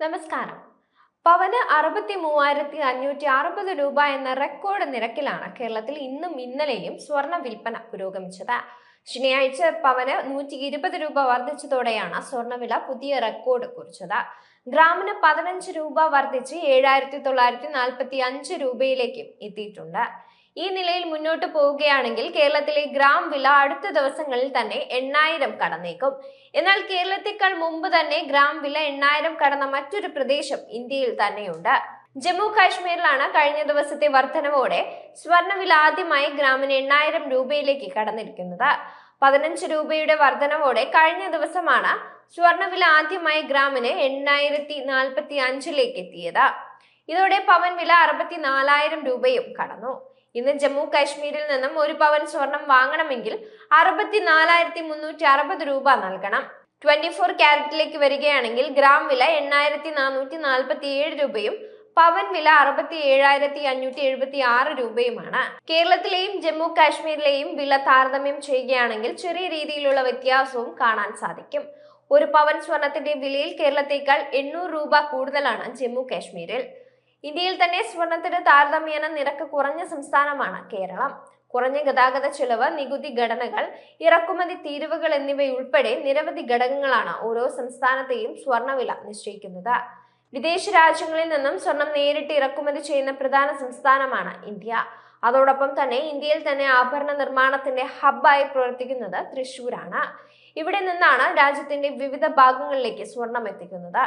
നമസ്കാരം. പവന് 63,560 രൂപ എന്ന റെക്കോർഡ് നിരക്കിലാണ് കേരളത്തിൽ ഇന്നും ഇന്നലെയും സ്വർണ്ണ വിൽപ്പന പുരോഗമിച്ചത്. ശനിയാഴ്ച പവന് 120 രൂപ വർദ്ധിച്ചതോടെയാണ് സ്വർണ്ണവില പുതിയ റെക്കോർഡ് കുറിച്ചത്. ഗ്രാമിന് 15 രൂപ വർദ്ധിച്ച് 7,945 രൂപയിലേക്കും എത്തിയിട്ടുണ്ട്. ഈ നിലയിൽ മുന്നോട്ട് പോവുകയാണെങ്കിൽ കേരളത്തിലെ ഗ്രാം വില അടുത്ത ദിവസങ്ങളിൽ തന്നെ 8,000 കടന്നേക്കും. എന്നാൽ കേരളത്തെക്കാൾ മുമ്പ് തന്നെ ഗ്രാം വില 8,000 കടന്ന മറ്റൊരു പ്രദേശം ഇന്ത്യയിൽ തന്നെയുണ്ട്. ജമ്മു കാശ്മീരിലാണ് കഴിഞ്ഞ ദിവസത്തെ വർധനവോടെ സ്വർണ്ണവില ആദ്യമായി ഗ്രാമിന് 8,000 രൂപയിലേക്ക് കടന്നിരിക്കുന്നത്. 15 രൂപയുടെ വർധനവോടെ കഴിഞ്ഞ ദിവസമാണ് സ്വർണ്ണവില ആദ്യമായി ഗ്രാമിന് 8,045 എത്തിയത്. ഇതോടെ പവൻ വില 64,000 രൂപയും കടന്നു. ഇന്ന് ജമ്മു കാശ്മീരിൽ നിന്നും ഒരു പവൻ സ്വർണം വാങ്ങണമെങ്കിൽ 64,360 രൂപ നൽകണം. 24 ക്യാരറ്റിലേക്ക് വരികയാണെങ്കിൽ ഗ്രാം വില 8,447 രൂപയും പവൻ വില 67,576 രൂപയുമാണ്. കേരളത്തിലെയും ജമ്മു കാശ്മീരിലെയും വില താരതമ്യം ചെയ്യുകയാണെങ്കിൽ ചെറിയ രീതിയിലുള്ള വ്യത്യാസവും കാണാൻ സാധിക്കും. ഒരു പവൻ സ്വർണത്തിന്റെ വിലയിൽ കേരളത്തേക്കാൾ 800 രൂപ കൂടുതലാണ് ജമ്മു കാശ്മീരിൽ. ഇന്ത്യയിൽ തന്നെ സ്വർണത്തിന് താരതമ്യേന നിരക്ക് കുറഞ്ഞ സംസ്ഥാനമാണ് കേരളം. കുറഞ്ഞ ഗതാഗത ചെലവ്, നികുതി ഘടനകൾ, ഇറക്കുമതി തീരുവകൾ എന്നിവയുൾപ്പെടെ നിരവധി ഘടകങ്ങളാണ് ഓരോ സംസ്ഥാനത്തെയും സ്വർണ്ണവില നിശ്ചയിക്കുന്നത്. വിദേശ രാജ്യങ്ങളിൽ നിന്നും സ്വർണം നേരിട്ട് ഇറക്കുമതി ചെയ്യുന്ന പ്രധാന സംസ്ഥാനമാണ് ഇന്ത്യ. അതോടൊപ്പം തന്നെ ഇന്ത്യയിൽ തന്നെ ആഭരണ നിർമ്മാണത്തിന്റെ ഹബ്ബായി പ്രവർത്തിക്കുന്നത് തൃശ്ശൂരാണ്. ഇവിടെ നിന്നാണ് രാജ്യത്തിന്റെ വിവിധ ഭാഗങ്ങളിലേക്ക് സ്വർണം എത്തിക്കുന്നത്.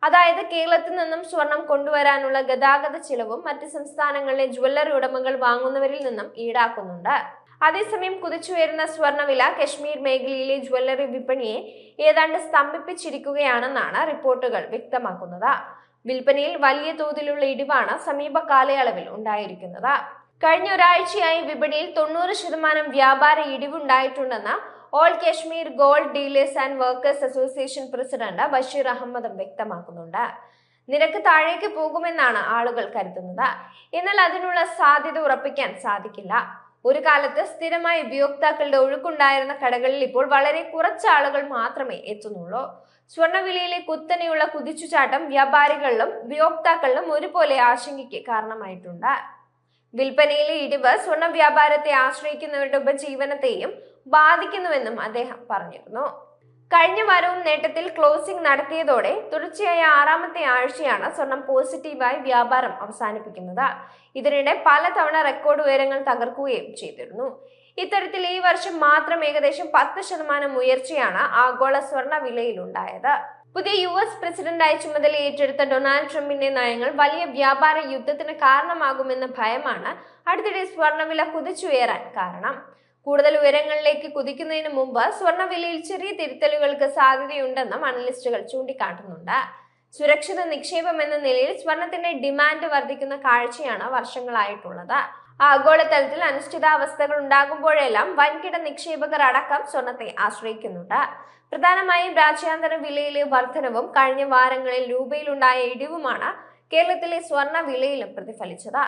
അതായത് കേരളത്തിൽ നിന്നും സ്വർണം കൊണ്ടുവരാനുള്ള ഗതാഗത ചിലവും മറ്റ് സംസ്ഥാനങ്ങളിലെ ജ്വല്ലറി ഉടമകൾ വാങ്ങുന്നവരിൽ നിന്നും ഈടാക്കുന്നുണ്ട്. അതേസമയം കുതിച്ചുയരുന്ന സ്വർണ്ണവില കശ്മീർ മേഖലയിലെ ജ്വല്ലറി വിപണിയെ ഏതാണ്ട് സ്തംഭിപ്പിച്ചിരിക്കുകയാണെന്നാണ് റിപ്പോർട്ടുകൾ വ്യക്തമാക്കുന്നത്. വിൽപ്പനയിൽ വലിയ തോതിലുള്ള ഇടിവാണ് സമീപ കാലയളവിൽ ഉണ്ടായിരിക്കുന്നത്. കഴിഞ്ഞ ഒരാഴ്ചയായി വിപണിയിൽ 90% വ്യാപാര ഇടിവുണ്ടായിട്ടുണ്ടെന്ന് all Kashmir gold dealers and workers association president Basheer അഹമ്മദും വ്യക്തമാക്കുന്നുണ്ട്. നിരക്ക് താഴേക്ക് പോകുമെന്നാണ് ആളുകൾ കരുതുന്നത്. എന്നാൽ അതിനുള്ള സാധ്യത ഉറപ്പിക്കാൻ സാധിക്കില്ല. ഒരു കാലത്ത് സ്ഥിരമായി ഉപയോക്താക്കളുടെ ഒഴുക്കുണ്ടായിരുന്ന കടകളിൽ ഇപ്പോൾ വളരെ കുറച്ച് ആളുകൾ മാത്രമേ എത്തുന്നുള്ളൂ. സ്വർണ്ണവിലയിലെ കുത്തനെയുള്ള കുതിച്ചുചാട്ടം വ്യാപാരികളിലും ഉപയോക്താക്കളിലും ഒരുപോലെ ആശങ്കയ്ക്ക് കാരണമായിട്ടുണ്ട്. വിൽപ്പനയിലെ ഇടിവ് സ്വർണ്ണ വ്യാപാരത്തെ ആശ്രയിക്കുന്നവരുടെ ഉപജീവനത്തെയും ബാധിക്കുന്നുവെന്നും അദ്ദേഹം പറഞ്ഞിരുന്നു. കഴിഞ്ഞ വാരവും നേട്ടത്തിൽ ക്ലോസിംഗ് നടത്തിയതോടെ തുടർച്ചയായ 6ാമത്തെ ആഴ്ചയാണ് സ്വർണം പോസിറ്റീവായി വ്യാപാരം അവസാനിപ്പിക്കുന്നത്. ഇതിനിടെ പലതവണ റെക്കോർഡ് ഉയരങ്ങൾ തകർക്കുകയും ചെയ്തിരുന്നു. ഇത്തരത്തിൽ ഈ വർഷം മാത്രം ഏകദേശം 10% ഉയർച്ചയാണ് ആഗോള സ്വർണ്ണ വിലയിലുണ്ടായത്. പുതിയ US പ്രസിഡന്റായി ചുമതല ഏറ്റെടുത്ത ഡൊണാൾഡ് ട്രംപിന്റെ നയങ്ങൾ വലിയ വ്യാപാര യുദ്ധത്തിന് കാരണമാകുമെന്ന ഭയമാണ് അടുത്തിടെ സ്വർണ്ണവില കുതിച്ചുയരാൻ കാരണം. കൂടുതൽ ഉയരങ്ങളിലേക്ക് കുതിക്കുന്നതിന് മുമ്പ് സ്വർണ്ണവിലയിൽ ചെറിയ തിരുത്തലുകൾക്ക് സാധ്യതയുണ്ടെന്നും അനലിസ്റ്റുകൾ ചൂണ്ടിക്കാട്ടുന്നുണ്ട്. സുരക്ഷിത നിക്ഷേപം എന്ന നിലയിൽ സ്വർണത്തിന്റെ ഡിമാൻഡ് വർദ്ധിക്കുന്ന കാഴ്ചയാണ് വർഷങ്ങളായിട്ടുള്ളത്. ആഗോളതലത്തിൽ അനിശ്ചിതാവസ്ഥകൾ ഉണ്ടാകുമ്പോഴെല്ലാം വൻകിട നിക്ഷേപകർ അടക്കം സ്വർണത്തെ ആശ്രയിക്കുന്നുണ്ട്. പ്രധാനമായും രാജ്യാന്തര വിലയിലെ വർധനവും കഴിഞ്ഞ വാരങ്ങളിൽ രൂപയിലുണ്ടായ ഇടിവുമാണ് കേരളത്തിലെ സ്വർണ്ണ വിലയിലും പ്രതിഫലിച്ചത്.